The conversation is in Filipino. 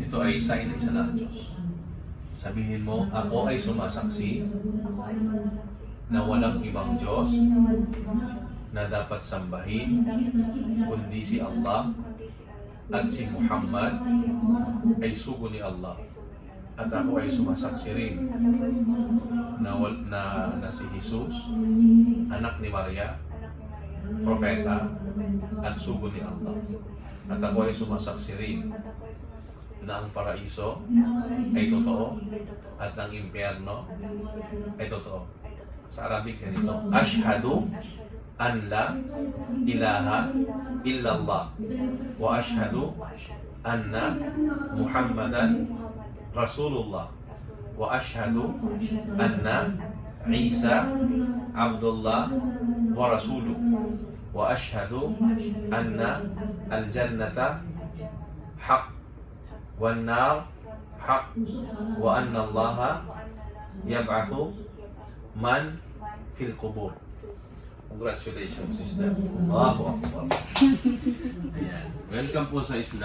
Ito ay sign ng isa ng Diyos. Sabihin mo, ako ay sumasaksi Ako ay sumasaksi na walang ibang Diyos na walang ibang Diyos na dapat sambahin dapat sambahin kundi si Allah kundi si Allah at si Muhammad at si Muhammad ay sugo ni Allah. ay sugo ni Allah. At ako ay sumasaksi rin At ako ay sumasaksi na si Jesus, na si Jesus, anak ni Maria, anak ni Maria, propeta, propeta, at sugo ni Allah. at sugo ni Allah. At ako ay sumasaksi rin At ako ay sumasaksi na ang paraiso na ang paraiso ay totoo ay totoo at ang impyerno at ang impyerno ay totoo. ay totoo. Sa Arabic ganito, Ashhadu Ashhadu an la ilaha illallah wa ashhadu wa ashhadu anna Muhammadan Muhammadan Rasulullah Rasulullah wa ashhadu wa ashhadu anna Isa Abdullah wa Rasuluh wa ashhadu anna al-jannata haq wan nar haq wa anna Allah yab'athu man fil qubur. Congratulations, sister. Allahu Akbar. Ayan. Welcome po sa Islam.